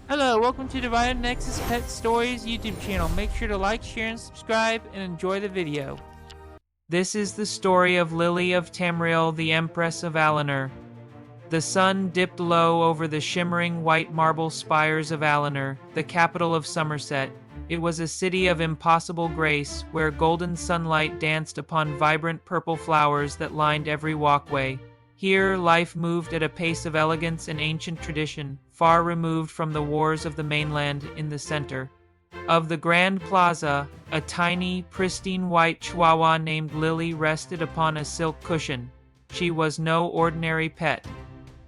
Hello, welcome to Divided Nexus Pet Stories YouTube channel. Make sure to like, share, and subscribe, and enjoy the video. This is the story of Lily of Tamriel, the Empress of Alinor. The sun dipped low over the shimmering white marble spires of Alinor, the capital of Somerset. It was a city of impossible grace, where golden sunlight danced upon vibrant purple flowers that lined every walkway. Here, life moved at a pace of elegance and ancient tradition, far removed from the wars of the mainland in the center. Of the Grand Plaza, a tiny, pristine white chihuahua named Lily rested upon a silk cushion. She was no ordinary pet.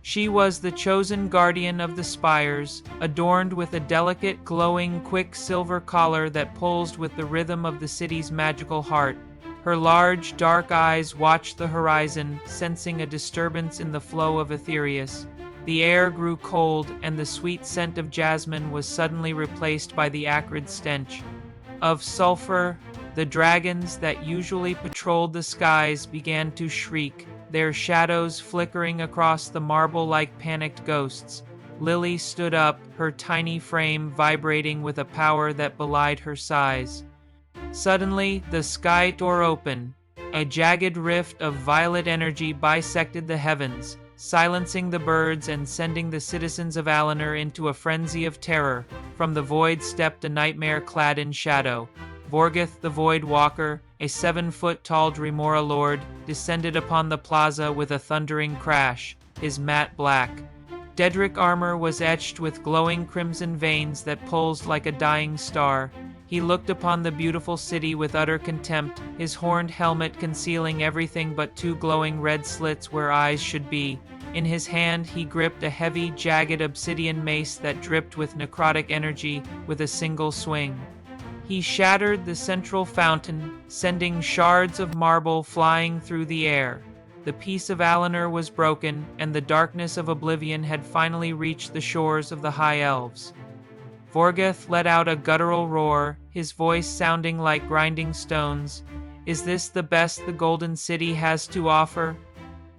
She was the chosen guardian of the spires, adorned with a delicate, glowing, quicksilver collar that pulsed with the rhythm of the city's magical heart. Her large, dark eyes watched the horizon, sensing a disturbance in the flow of Aetherius. The air grew cold, and the sweet scent of jasmine was suddenly replaced by the acrid stench of sulfur. The dragons that usually patrolled the skies began to shriek, their shadows flickering across the marble like panicked ghosts. Lily stood up, her tiny frame vibrating with a power that belied her size. Suddenly, the sky tore open. A jagged rift of violet energy bisected the heavens, silencing the birds and sending the citizens of Alinor into a frenzy of terror. From the void stepped a nightmare clad in shadow. Vorgeth the Void Walker, a 7-foot-tall Dremora lord, descended upon the plaza with a thundering crash, his matte black. Dedrick armor was etched with glowing crimson veins that pulsed like a dying star. He looked upon the beautiful city with utter contempt, his horned helmet concealing everything but two glowing red slits where eyes should be. In his hand he gripped a heavy, jagged obsidian mace that dripped with necrotic energy with a single swing. He shattered the central fountain, sending shards of marble flying through the air. The peace of Alinor was broken, and the darkness of oblivion had finally reached the shores of the High Elves. Vorgeth let out a guttural roar, his voice sounding like grinding stones. "Is this the best the Golden City has to offer?"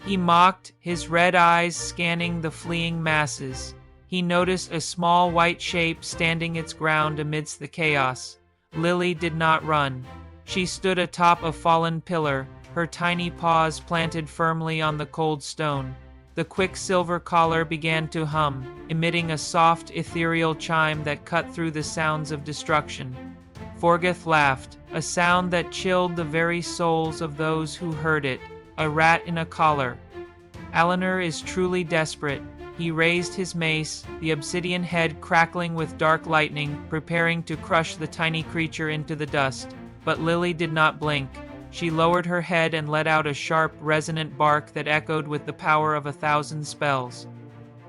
He mocked, his red eyes scanning the fleeing masses. He noticed a small white shape standing its ground amidst the chaos. Lily did not run. She stood atop a fallen pillar, her tiny paws planted firmly on the cold stone. The quicksilver collar began to hum, emitting a soft, ethereal chime that cut through the sounds of destruction. Vorgeth laughed, a sound that chilled the very souls of those who heard it. A rat in a collar. Alinor is truly desperate. He raised his mace, the obsidian head crackling with dark lightning, preparing to crush the tiny creature into the dust. But Lily did not blink. She lowered her head and let out a sharp, resonant bark that echoed with the power of 1,000 spells.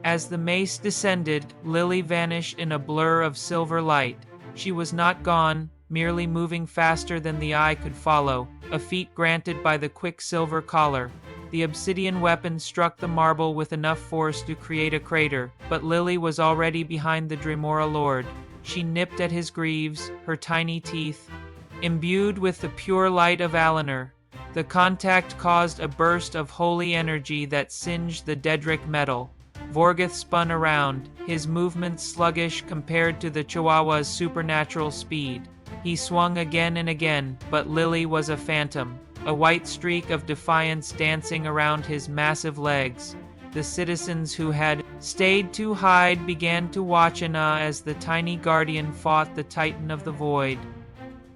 As the mace descended, Lily vanished in a blur of silver light. She was not gone, merely moving faster than the eye could follow, a feat granted by the quicksilver collar. The obsidian weapon struck the marble with enough force to create a crater, but Lily was already behind the Dremora Lord. She nipped at his greaves, her tiny teeth imbued with the pure light of Alinor. The contact caused a burst of holy energy that singed the Dedrick metal. Vorgeth spun around, his movements sluggish compared to the Chihuahua's supernatural speed. He swung again and again, but Lily was a phantom, a white streak of defiance dancing around his massive legs. The citizens who had stayed to hide began to watch in awe as the tiny guardian fought the Titan of the Void.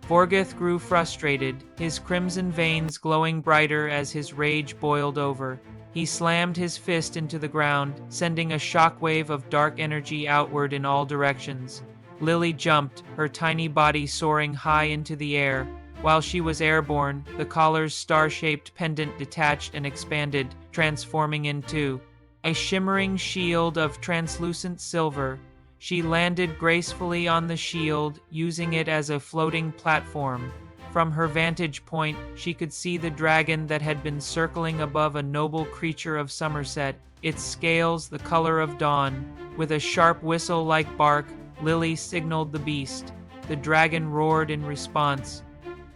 Vorgeth grew frustrated, his crimson veins glowing brighter as his rage boiled over. He slammed his fist into the ground, sending a shockwave of dark energy outward in all directions. Lily jumped, her tiny body soaring high into the air. While she was airborne, the collar's star-shaped pendant detached and expanded, transforming into a shimmering shield of translucent silver. She landed gracefully on the shield, using it as a floating platform. From her vantage point, she could see the dragon that had been circling above a noble creature of Somerset, its scales the color of dawn. With a sharp whistle-like bark, Lily signaled the beast. The dragon roared in response.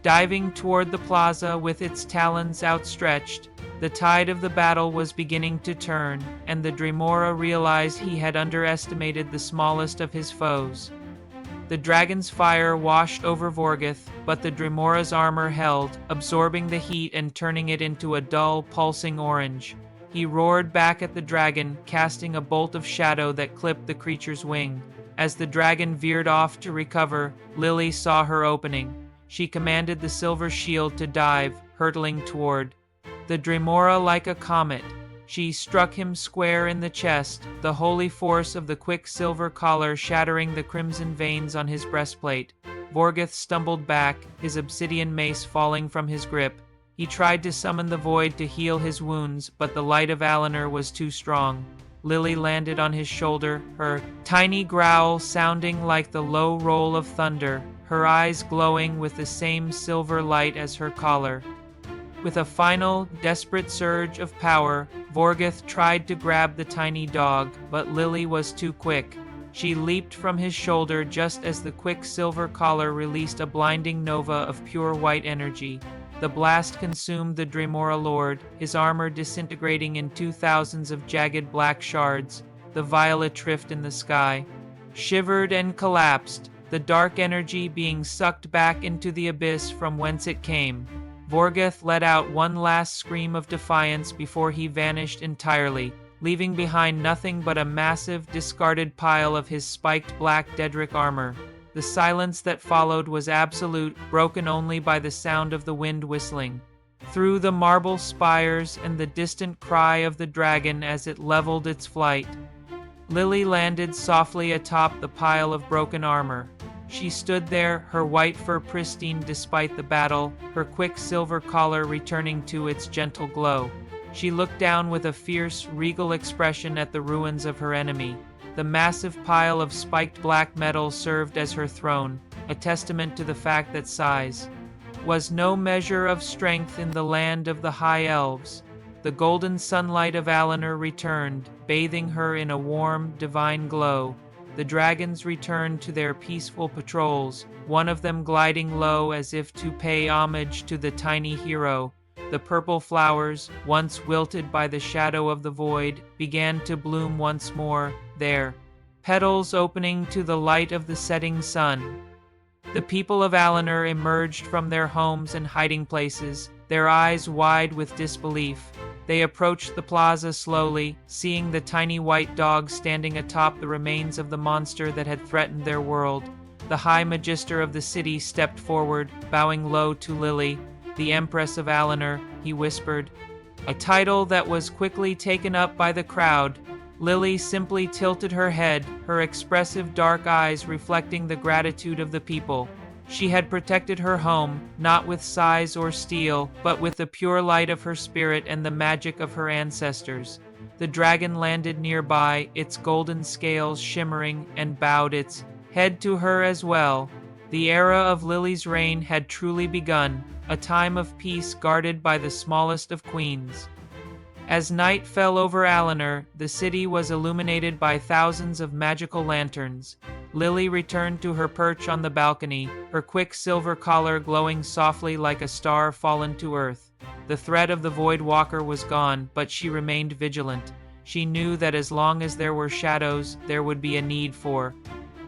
Diving toward the plaza with its talons outstretched, The tide of the battle was beginning to turn, and the Dremora realized he had underestimated the smallest of his foes. The dragon's fire washed over Vorgoth, but the Dremora's armor held, absorbing the heat and turning it into a dull, pulsing orange. He roared back at the dragon, casting a bolt of shadow that clipped the creature's wing. As the dragon veered off to recover, Lily saw her opening. She commanded the silver shield to dive, hurtling toward the Dremora like a comet. She struck him square in the chest, the holy force of the quicksilver collar shattering the crimson veins on his breastplate. Vorgoth stumbled back, his obsidian mace falling from his grip. He tried to summon the void to heal his wounds, but the light of Alinor was too strong. Lily landed on his shoulder, her tiny growl sounding like the low roll of thunder, her eyes glowing with the same silver light as her collar. With a final, desperate surge of power, Vorgoth tried to grab the tiny dog, but Lily was too quick. She leaped from his shoulder just as the quicksilver collar released a blinding nova of pure white energy. The blast consumed the Dremora Lord, his armor disintegrating into thousands of jagged black shards. The violet rift in the sky shivered and collapsed, the dark energy being sucked back into the abyss from whence it came. Vorgoth let out one last scream of defiance before he vanished entirely, leaving behind nothing but a massive, discarded pile of his spiked black Daedric armor. The silence that followed was absolute, broken only by the sound of the wind whistling through the marble spires and the distant cry of the dragon as it leveled its flight. Lily landed softly atop the pile of broken armor. She stood there, her white fur pristine despite the battle, her quicksilver collar returning to its gentle glow. She looked down with a fierce, regal expression at the ruins of her enemy. The massive pile of spiked black metal served as her throne, a testament to the fact that size was no measure of strength in the land of the High Elves. The golden sunlight of Alinor returned, bathing her in a warm, divine glow. The dragons returned to their peaceful patrols, one of them gliding low as if to pay homage to the tiny hero. The purple flowers, once wilted by the shadow of the void, began to bloom once more, their petals opening to the light of the setting sun. The people of Alinor emerged from their homes and hiding places, their eyes wide with disbelief. They approached the plaza slowly, seeing the tiny white dog standing atop the remains of the monster that had threatened their world. The High Magister of the city stepped forward, bowing low to Lily. "The Empress of Alinor," he whispered, a title that was quickly taken up by the crowd. Lily simply tilted her head, her expressive dark eyes reflecting the gratitude of the people. She had protected her home, not with size or steel, but with the pure light of her spirit and the magic of her ancestors. The dragon landed nearby, its golden scales shimmering, and bowed its head to her as well. The era of Lily's reign had truly begun, a time of peace guarded by the smallest of queens. As night fell over Alinor, the city was illuminated by thousands of magical lanterns. Lily returned to her perch on the balcony, her quicksilver collar glowing softly like a star fallen to earth. The threat of the Void Walker was gone, but she remained vigilant. She knew that as long as there were shadows, there would be a need for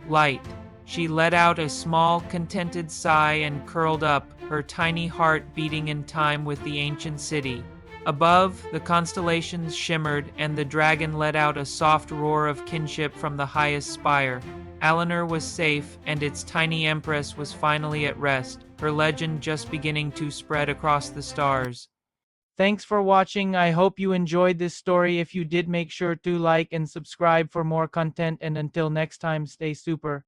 light. She let out a small, contented sigh and curled up, her tiny heart beating in time with the ancient city. Above, the constellations shimmered, and the dragon let out a soft roar of kinship from the highest spire. Alinor was safe, and its tiny Empress was finally at rest, her legend just beginning to spread across the stars. Thanks for watching. I hope you enjoyed this story. If you did, make sure to like and subscribe for more content, and until next time, stay super.